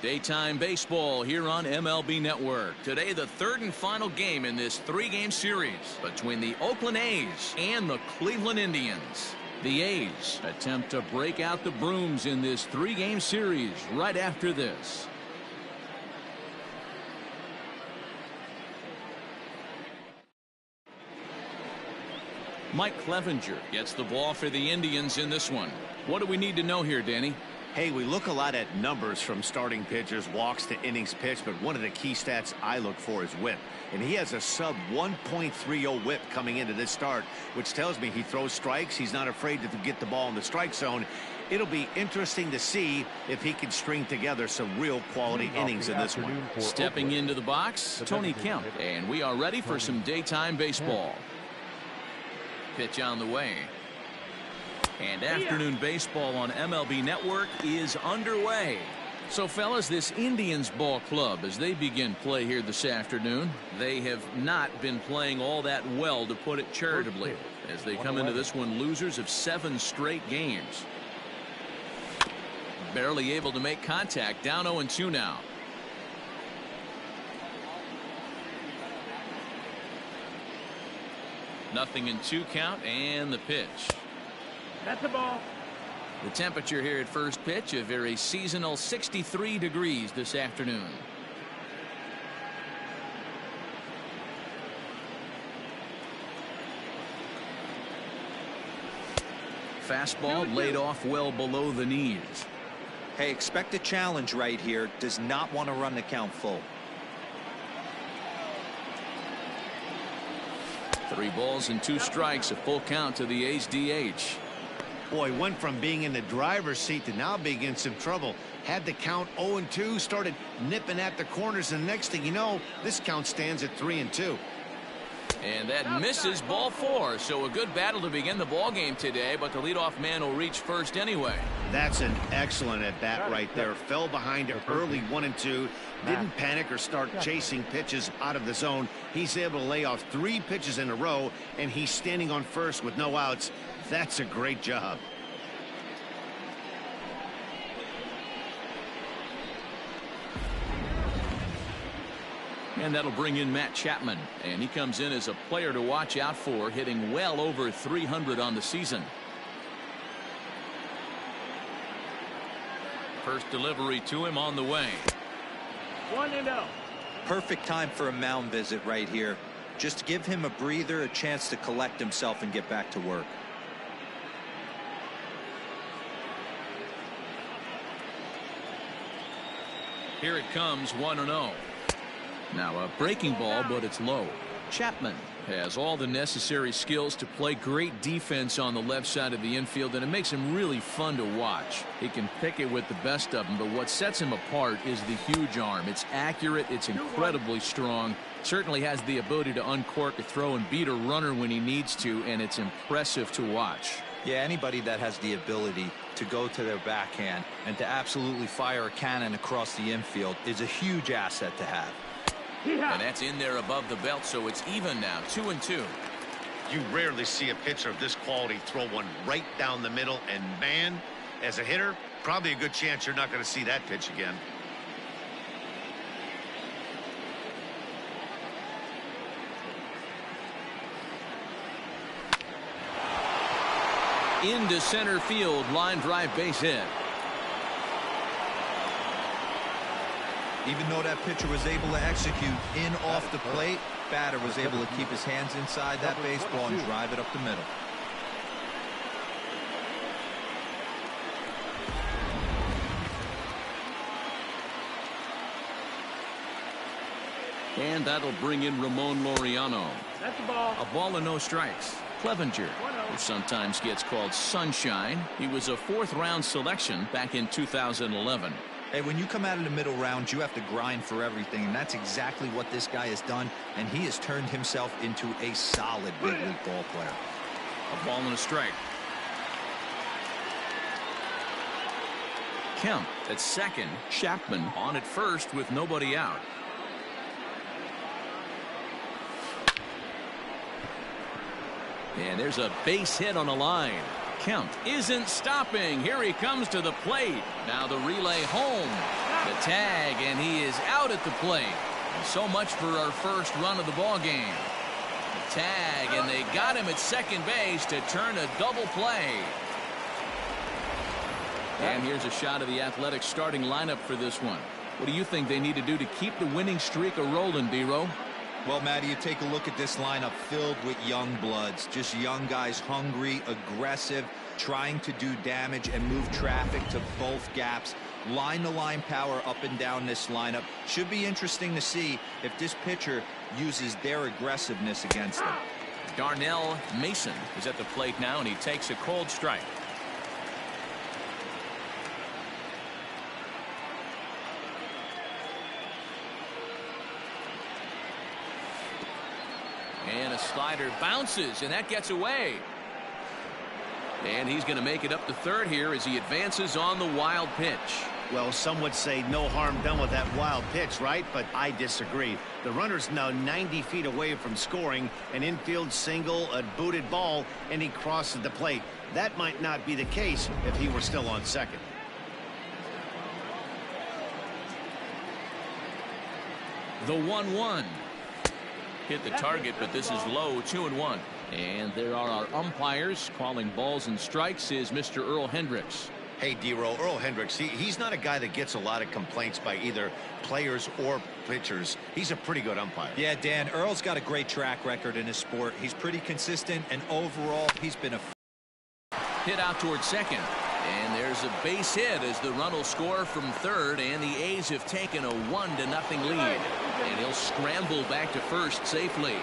Daytime baseball here on MLB Network. Today, the third and final game in this three-game series between the Oakland A's and the Cleveland Indians. The A's attempt to break out the brooms in this three-game series right after this. Mike Clevenger gets the ball for the Indians in this one. What do we need to know here, Danny? Hey, we look a lot at numbers from starting pitchers, walks to innings pitched, but one of the key stats I look for is whip. And he has a sub 1.30 whip coming into this start, which tells me he throws strikes. He's not afraid to get the ball in the strike zone. It'll be interesting to see if he can string together some real quality innings in this one. Stepping into the box, Tony Kemp. And we are ready for some daytime baseball. Pitch on the way. And afternoon baseball on MLB Network is underway. So, fellas, this Indians ball club, as they begin play here this afternoon, they have not been playing all that well, to put it charitably, as they come into this one losers of 7 straight games. Barely able to make contact, down 0-2 now. Nothing in 2 count, and the pitch. That's the ball. The temperature here at first pitch, a very seasonal 63 degrees this afternoon. Fastball laid off well below the knees. Hey, expect a challenge right here. Does not want to run the count full. 3 balls and 2 strikes, a full count to the A's DH. Boy, went from being in the driver's seat to now being in some trouble. Had the count 0-2, started nipping at the corners, and the next thing you know, this count stands at 3-2. And that misses, ball 4. So a good battle to begin the ball game today, but the leadoff man will reach first anyway. That's an excellent at bat right there. Fell behind early 1-2. Didn't panic or start chasing pitches out of the zone. He's able to lay off 3 pitches in a row, and he's standing on first with no outs. That's a great job. And that'll bring in Matt Chapman, and he comes in as a player to watch out for, hitting well over 300 on the season. First delivery to him on the way. 1-0. Perfect time for a mound visit right here. Just give him a breather, a chance to collect himself and get back to work. Here it comes, 1-0. Now a breaking ball, but it's low. Chapman has all the necessary skills to play great defense on the left side of the infield, and it makes him really fun to watch. He can pick it with the best of them, but what sets him apart is the huge arm. It's accurate, it's incredibly strong, certainly has the ability to uncork a throw and beat a runner when he needs to, and it's impressive to watch. Yeah, anybody that has the ability to go to their backhand and to absolutely fire a cannon across the infield is a huge asset to have. And that's in there above the belt, so it's even now, 2-2. You rarely see a pitcher of this quality throw one right down the middle, and man, as a hitter, probably a good chance you're not going to see that pitch again. Into center field, line drive, base hit. Even though that pitcher was able to execute in off the plate, batter was able to keep his hands inside that baseball and drive it up the middle. And that'll bring in Ramon Laureano. That's the ball. A ball and no strikes. Clevenger, who sometimes gets called Sunshine. He was a 4th-round selection back in 2011. Hey, when you come out of the middle round, you have to grind for everything, and that's exactly what this guy has done, and he has turned himself into a solid big league ball player. A ball and a strike. Kemp at second, Chapman on at first with nobody out. And there's a base hit on the line. Kemp isn't stopping. Here he comes to the plate. Now the relay home. The tag, and he is out at the plate. And so much for our first run of the ball game. The tag, and they got him at second base to turn a double play. And here's a shot of the Athletics starting lineup for this one. What do you think they need to do to keep the winning streak a-rolling, D-Row? Well, Matty, you take a look at this lineup filled with young bloods, just young guys, hungry, aggressive, trying to do damage and move traffic to both gaps. Line-to-line power up and down this lineup. Should be interesting to see if this pitcher uses their aggressiveness against them. Darnell Mason is at the plate now, and he takes a cold strike. And a slider bounces, and that gets away. And he's going to make it up to third here as he advances on the wild pitch. Well, some would say no harm done with that wild pitch, right? But I disagree. The runner's now 90 feet away from scoring an infield single, a booted ball, and he crosses the plate. That might not be the case if he were still on second. The 1-1. Hit the target, but this is low, 2-1. And there are our umpires calling balls and strikes is Mr. Earl Hendricks. Hey, D-Row, Earl Hendricks, he's not a guy that gets a lot of complaints by either players or pitchers. He's a pretty good umpire. Yeah, Dan, Earl's got a great track record in his sport. He's pretty consistent, and overall, he's been a hit out towards second. And there's a base hit as the run will score from third, and the A's have taken a 1-0 lead. And he'll scramble back to first safely.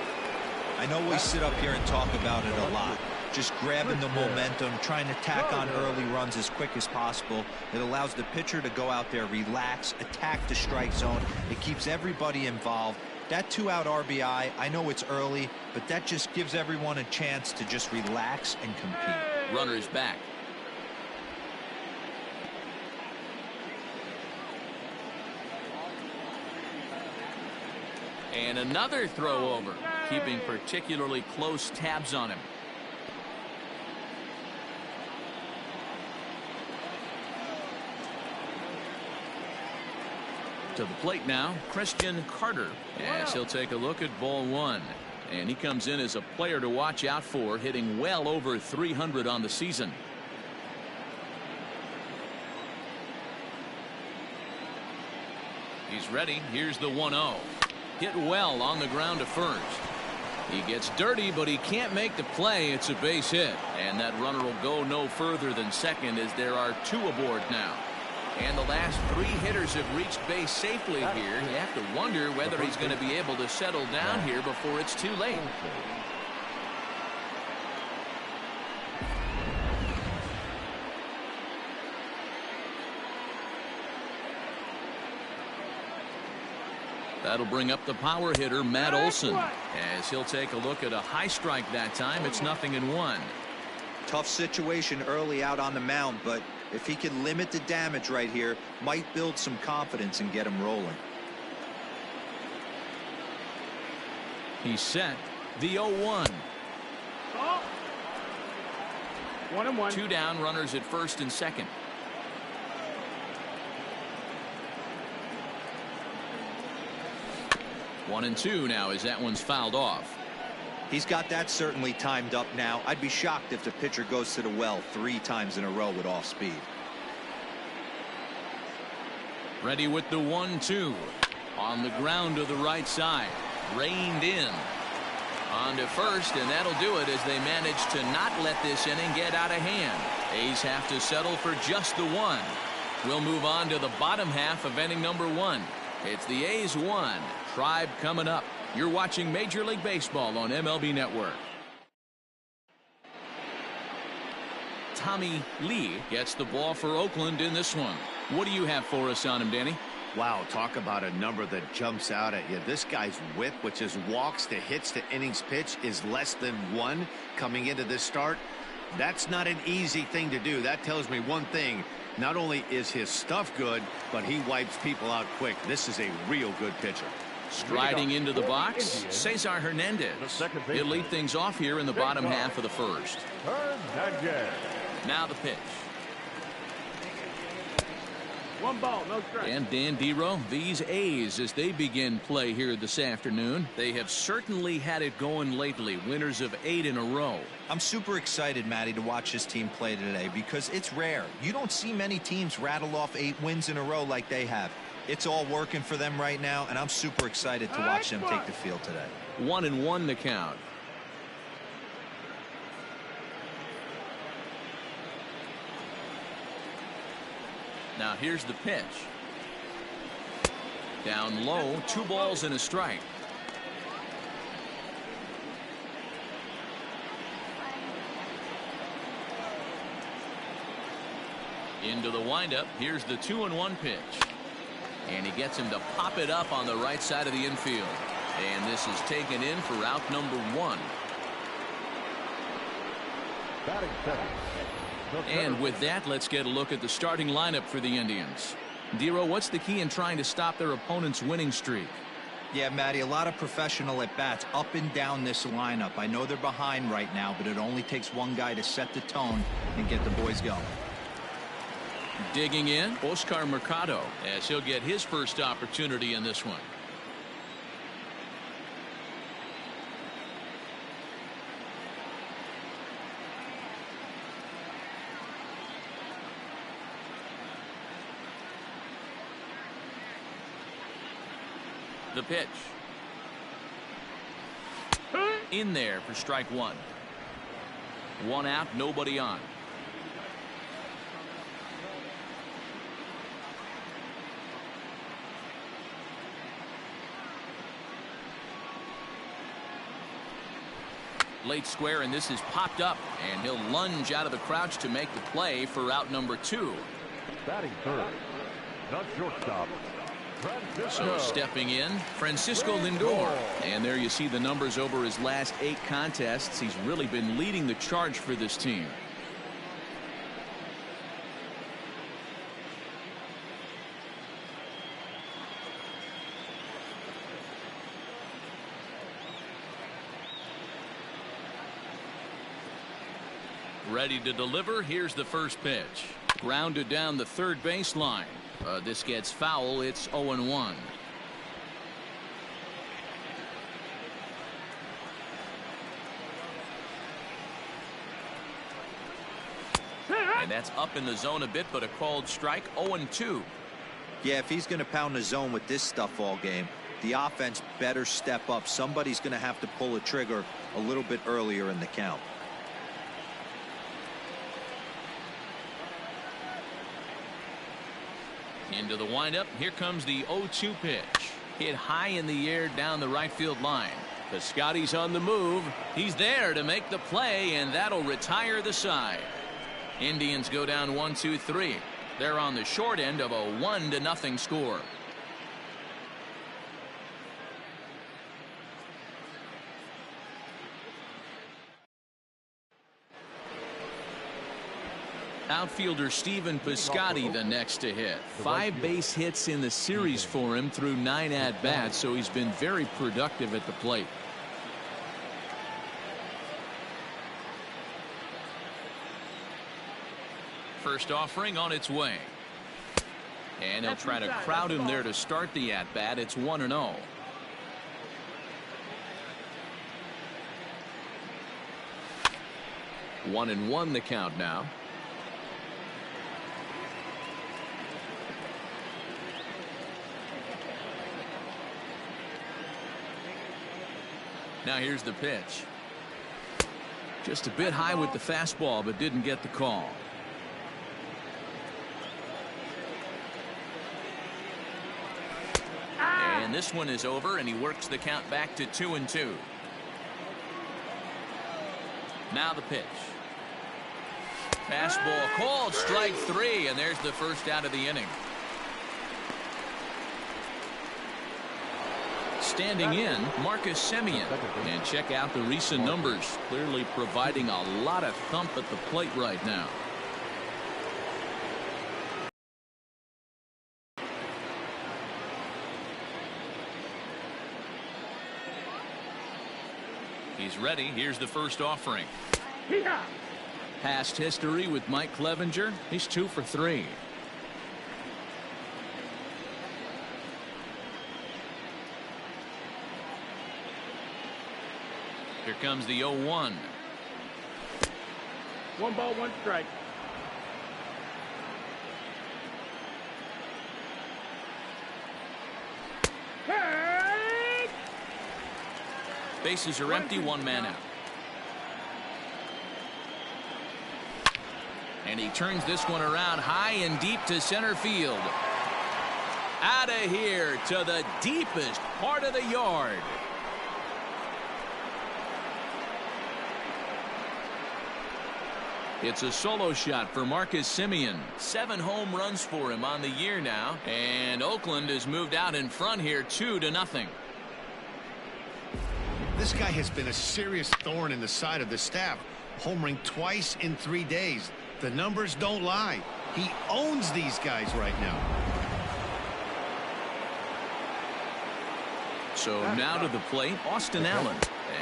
I know we sit up here and talk about it a lot. Just grabbing the momentum, trying to tack on early runs as quick as possible. It allows the pitcher to go out there, relax, attack the strike zone. It keeps everybody involved. That 2-out RBI, I know it's early, but that just gives everyone a chance to just relax and compete. Runner's back. And another throw over, keeping particularly close tabs on him. To the plate now, Christian Carter, as he'll take a look at ball one. And he comes in as a player to watch out for, hitting well over 300 on the season. He's ready. Here's the 1-0. Hit well on the ground to first. He gets dirty, but he can't make the play. It's a base hit. And that runner will go no further than second as there are two aboard now. And the last three hitters have reached base safely here. You have to wonder whether he's going to be able to settle down here before it's too late. That'll bring up the power hitter, Matt Olson, as he'll take a look at a high strike that time. It's 0-1. Tough situation early out on the mound, but if he can limit the damage right here, might build some confidence and get him rolling. He's set. The 0-1. 1-1. Two down, runners at first and second. One and two now as that one's fouled off. He's got that certainly timed up now. I'd be shocked if the pitcher goes to the well 3 times in a row with off speed. Ready with the 1-2 on the ground to the right side, reined in on to first, and that'll do it as they manage to not let this inning get out of hand. A's have to settle for just the one. We'll move on to the bottom half of inning number 1. It's the A's 1, Tribe coming up. You're watching Major League Baseball on MLB Network. Tommy Lee gets the ball for Oakland in this one. What do you have for us on him, Danny? Wow, talk about a number that jumps out at you. This guy's whip, which is walks to hits to innings pitch, is less than 1 coming into this start. That's not an easy thing to do. That tells me one thing. Not only is his stuff good, but he wipes people out quick. This is a real good pitcher. Striding into the box, Cesar Hernandez. He'll lead things off here in the bottom half of the first. Now the pitch. 1 ball, no strike. And Dan Dero, these A's, as they begin play here this afternoon, they have certainly had it going lately. Winners of 8 in a row. I'm super excited, Matty, to watch this team play today because it's rare. You don't see many teams rattle off 8 wins in a row like they have. It's all working for them right now, and I'm super excited to watch them take the field today. 1-1 the count. Now here's the pitch. Down low, 2 balls and a strike. Into the windup. Here's the 2-1 pitch. And he gets him to pop it up on the right side of the infield. And this is taken in for out number 1. Batting second. And with that, let's get a look at the starting lineup for the Indians. Dero, what's the key in trying to stop their opponent's winning streak? Yeah, Matty, a lot of professional at-bats up and down this lineup. I know they're behind right now, but it only takes one guy to set the tone and get the boys going. Digging in, Oscar Mercado, as he'll get his first opportunity in this one. The pitch. In there for strike 1. 1 out, nobody on. Late square, and this is popped up, and he'll lunge out of the crouch to make the play for out number 2. Batting third. The shortstop. So stepping in, Francisco Lindor. And there you see the numbers over his last 8 contests. He's really been leading the charge for this team. Ready to deliver. Here's the first pitch. Grounded down the third baseline. This gets foul. It's 0-1. And that's up in the zone a bit, but a called strike. 0-2. Yeah, if he's going to pound the zone with this stuff all game, the offense better step up. Somebody's going to have to pull a trigger a little bit earlier in the count. Into the windup. Here comes the 0-2 pitch. Hit high in the air down the right field line. Piscotty's on the move. He's there to make the play, and that'll retire the side. Indians go down 1-2-3. They're on the short end of a 1-0 score. Outfielder Stephen Piscotty the next to hit. 5 base hits in the series for him through 9 at-bats, so he's been very productive at the plate. First offering on its way. And he'll try to crowd him there to start the at-bat. It's 1-0. One and one the count now. Now here's the pitch. Just a bit high with the fastball, but didn't get the call. And this one is over, and he works the count back to 2-2. Now the pitch. Fastball called, strike 3, and there's the first out of the inning. Standing in, Marcus Semien. And check out the recent numbers. Clearly providing a lot of thump at the plate right now. He's ready. Here's the first offering. Past history with Mike Clevenger. He's 2 for 3. Here comes the 0-1. 1 ball, 1 strike. Hey! Bases are empty, 1 man out. And he turns this one around high and deep to center field. Out of here to the deepest part of the yard. It's a solo shot for Marcus Semien. 7 home runs for him on the year now. And Oakland has moved out in front here 2-0. This guy has been a serious thorn in the side of the staff, homering twice in 3 days. The numbers don't lie. He owns these guys right now. So now to the plate, Austin Allen.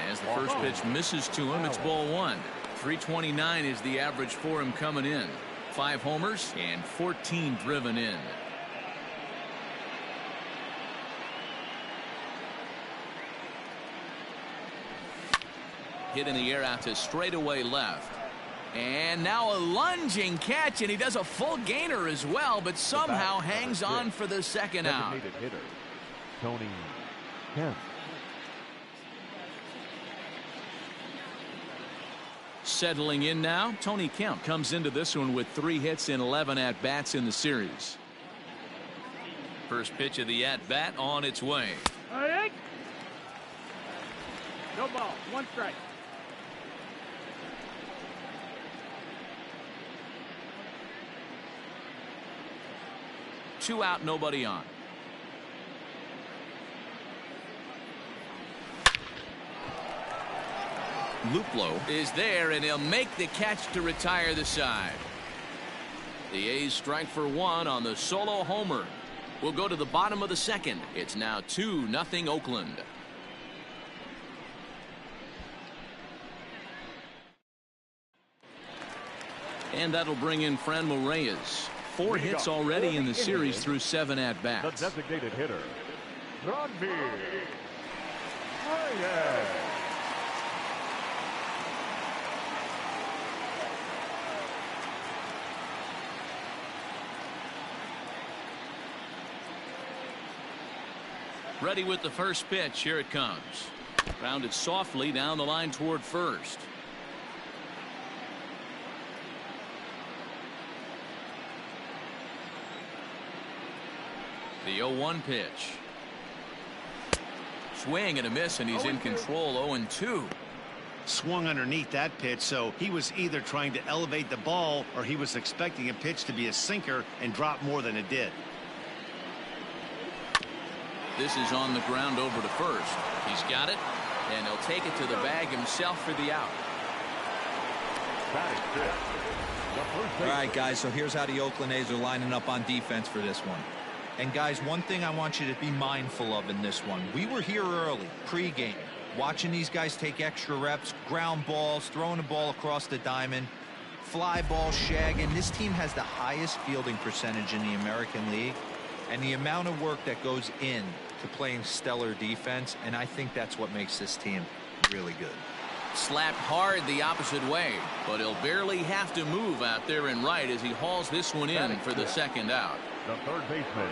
As the first pitch misses to him, it's ball 1. 329 is the average for him coming in. 5 homers and 14 driven in. Hit in the air out to straightaway left. And now a lunging catch, and he does a full gainer as well, but somehow hangs on for the second out. Designated hitter, Tony Kemp. Settling in now, Tony Kemp comes into this one with 3 hits and 11 at-bats in the series. First pitch of the at-bat on its way. Hey! No ball, 1 strike. Two out, nobody on. Luplow is there, and he'll make the catch to retire the side. The A's strike for 1 on the solo homer. We'll go to the bottom of the second. It's now 2-0 Oakland. And that'll bring in Franmil Reyes. 4 hits already in the series through 7 at-bats. The designated hitter, Franmil Reyes. Ready with the first pitch. Here it comes. Grounded softly down the line toward first. The 0-1 pitch. Swing and a miss, and he's in control. 0-2. Swung underneath that pitch, so he was either trying to elevate the ball or he was expecting a pitch to be a sinker and drop more than it did. This is on the ground over to first. He's got it, and he'll take it to the bag himself for the out. All right, guys, so here's how the Oakland A's are lining up on defense for this one. And, guys, one thing I want you to be mindful of in this one. We were here early, pregame, watching these guys take extra reps, ground balls, throwing the ball across the diamond, fly ball, shagging. This team has the highest fielding percentage in the American League, and the amount of work that goes in to playing stellar defense, and I think that's what makes this team really good. Slapped hard the opposite way, but he'll barely have to move out there and right as he hauls this one in for the second out. The third baseman,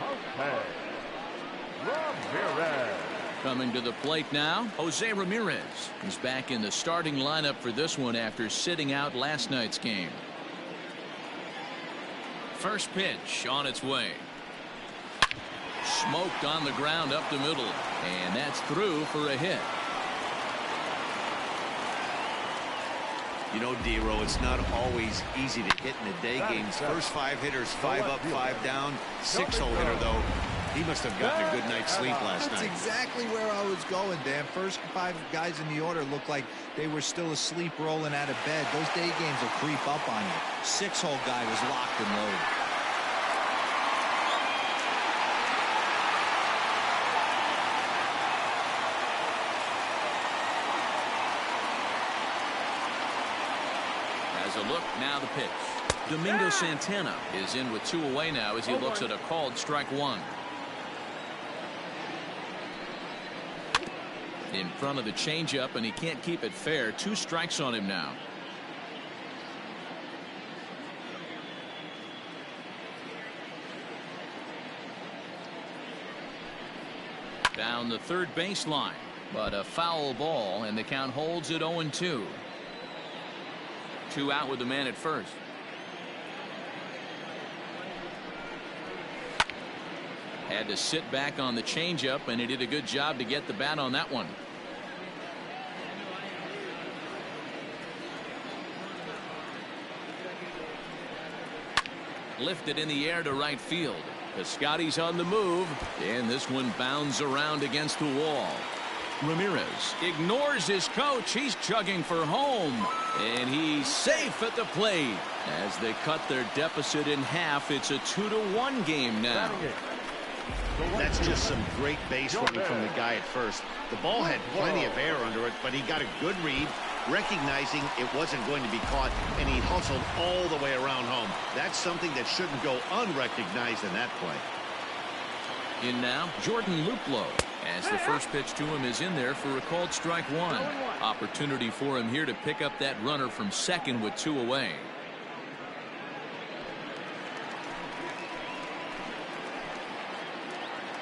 Jose Ramirez. Coming to the plate now, Jose Ramirez. He's back in the starting lineup for this one after sitting out last night's game. First pitch on its way. Smoked on the ground up the middle, and that's through for a hit. You know, D-Row, it's not always easy to hit in the day games. First 5 hitters, 5 up, 5 down. 6-hole hitter, though, he must have gotten a good night's sleep last night. That's exactly where I was going, Dan. First 5 guys in the order looked like they were still asleep rolling out of bed. Those day games will creep up on you. 6-hole guy was locked and loaded. As a look, now the pitch. Domingo Santana is in with 2 away now as he looks at a called strike 1. In front of the changeup, and he can't keep it fair. 2 strikes on him now. Down the third baseline, but a foul ball, and the count holds at 0-2. 2 out with the man at first. Had to sit back on the changeup, and he did a good job to get the bat on that one. Lifted in the air to right field. Piscotty's on the move, and this one bounds around against the wall. Ramirez ignores his coach. He's chugging for home, and he's safe at the plate. As they cut their deficit in half, it's a 2-1 game now. That's just some great base running from the guy at first. The ball had plenty of air under it, but he got a good read, recognizing it wasn't going to be caught, and he hustled all the way around home. That's something that shouldn't go unrecognized in that play. In now, Jordan Luplow, as the first pitch to him is in there for a called strike 1. Opportunity for him here to pick up that runner from second with 2 away.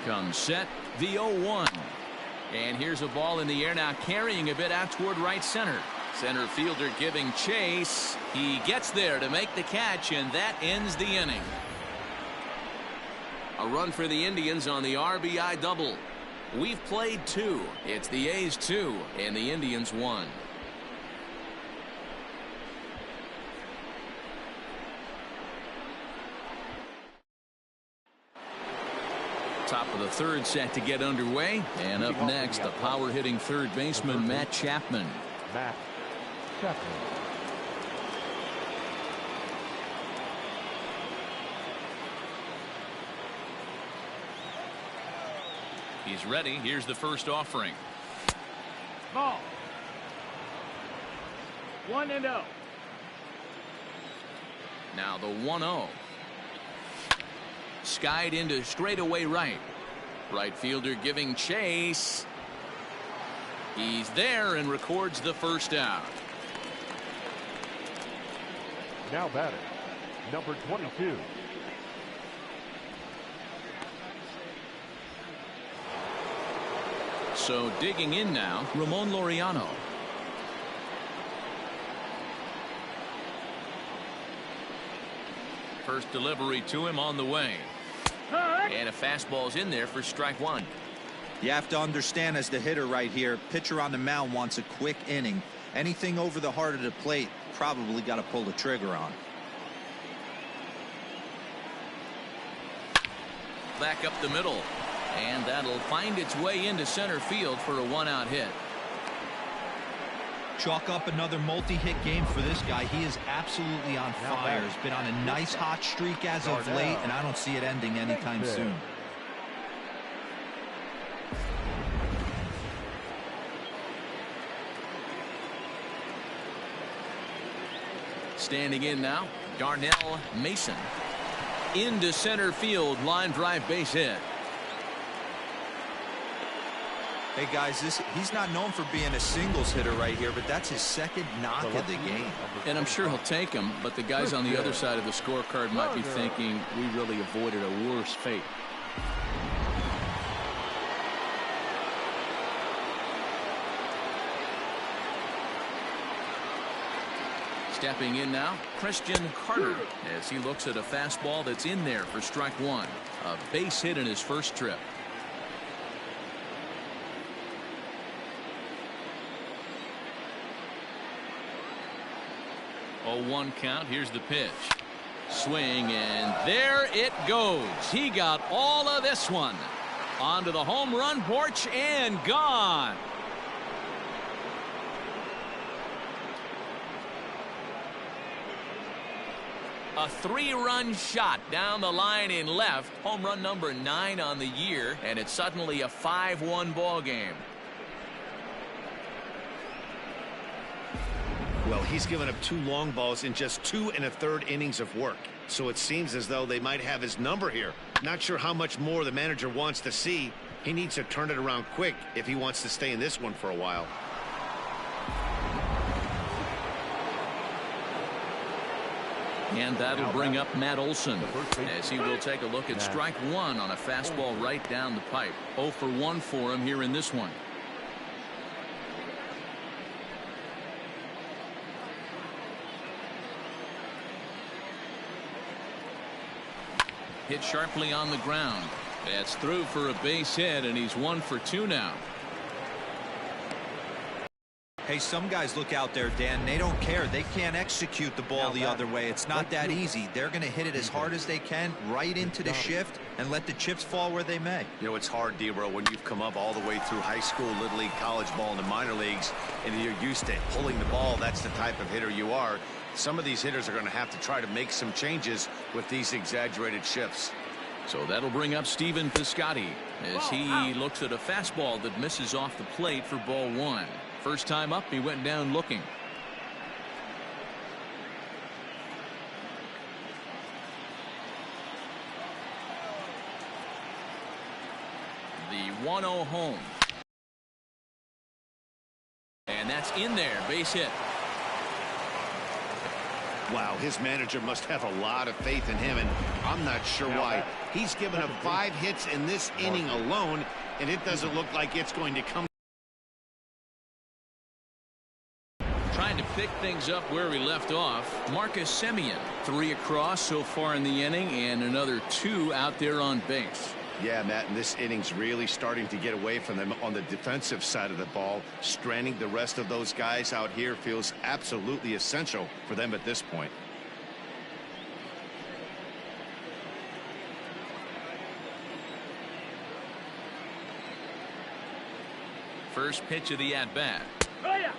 Comes set, the 0-1. And here's a ball in the air now, carrying a bit out toward right center. Center fielder giving chase. He gets there to make the catch, and that ends the inning. A run for the Indians on the RBI double. We've played 2. It's the A's 2 and the Indians 1. Top of the third set to get underway, and up next, the power hitting third baseman Matt Chapman. Matt Chapman. He's ready. Here's the first offering. Ball. 1-0. Now the 1-0. Skied into straightaway right. Right fielder giving chase. He's there and records the first out. Now batting, number 22. So digging in now, Ramon Laureano. First delivery to him on the way. And a fastball's in there for strike 1. You have to understand, as the hitter right here, pitcher on the mound wants a quick inning. Anything over the heart of the plate, probably got to pull the trigger on. Back up the middle, and that'll find its way into center field for a 1-out hit. Chalk up another multi-hit game for this guy. He is absolutely on fire. He's been on a nice hot streak as of late, and I don't see it ending anytime soon. Standing in now, Darnell Mason. Into center field, line drive base hit. Hey guys, he's not known for being a singles hitter right here, but that's his second knock of the game. And I'm sure he'll take him, but the guys on the other side of the scorecard might be thinking we really avoided a worse fate. Stepping in now, Christian Carter, as he looks at a fastball that's in there for strike 1. A base hit in his first trip. 0-1 count. Here's the pitch. Swing, and there it goes. He got all of this one. Onto the home run porch and gone. A 3-run shot down the line in left. Home run number 9 on the year, and it's suddenly a 5-1 ball game. Well, he's given up 2 long balls in just 2 1/3 innings of work. So it seems as though they might have his number here. Not sure how much more the manager wants to see, He needs to turn it around quick if he wants to stay in this one for a while. And that'll bring up Matt Olson as he will take a look at strike one on a fastball right down the pipe. 0 for 1 for him here in this one. Hit sharply on the ground. That's through for a base hit, and he's 1 for 2 now. Hey, some guys look out there, Dan, they don't care. They can't execute the ball the other way. It's not that easy. They're going to hit it as hard as they can right into the shift and let the chips fall where they may. You know, it's hard, D-Bro, when you've come up all the way through high school, little league, college ball, and the minor leagues, and you're used to pulling the ball. That's the type of hitter you are. Some of these hitters are going to have to try to make some changes with these exaggerated shifts. So that'll bring up Stephen Piscotty as he looks at a fastball that misses off the plate for ball 1. First time up, he went down looking. The 1-0 home. And that's in there. Base hit. Wow, his manager must have a lot of faith in him, and I'm not sure why. He's given up 5 hits in this inning alone, and it doesn't look like it's going to come. Trying to pick things up where we left off. Marcus Semien, 3 across so far in the inning, and another 2 out there on base. Yeah, Matt, and this inning's really starting to get away from them on the defensive side of the ball. Stranding the rest of those guys out here feels absolutely essential for them at this point. First pitch of the at-bat.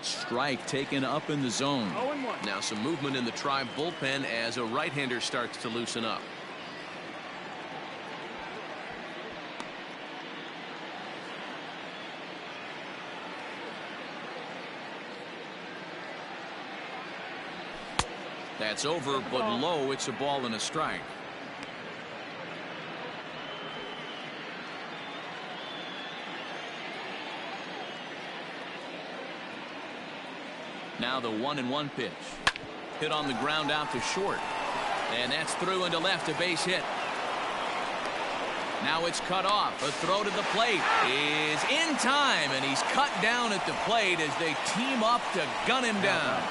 Strike taken up in the zone. Now some movement in the Tribe bullpen as a right-hander starts to loosen up. That's over, but low. It's a ball and a strike. Now the 1-1 pitch. Hit on the ground out to short. And that's through into left, a base hit. Now it's cut off. A throw to the plate is in time, and he's cut down at the plate as they team up to gun him down.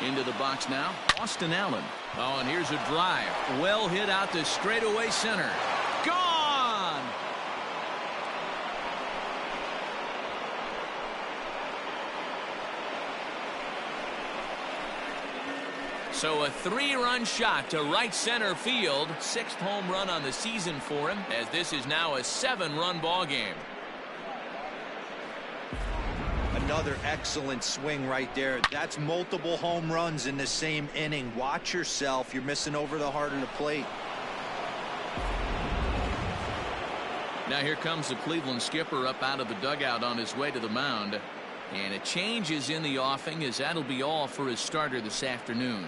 Into the box now, Austin Allen. Oh, and here's a drive. Well hit out to straightaway center. Gone! So a 3-run shot to right center field. 6th home run on the season for him, as this is now a 7-run ball game. Another excellent swing right there. That's multiple home runs in the same inning. Watch yourself. You're missing over the heart of the plate. Now here comes the Cleveland skipper up out of the dugout on his way to the mound. And a change is in the offing, as that'll be all for his starter this afternoon.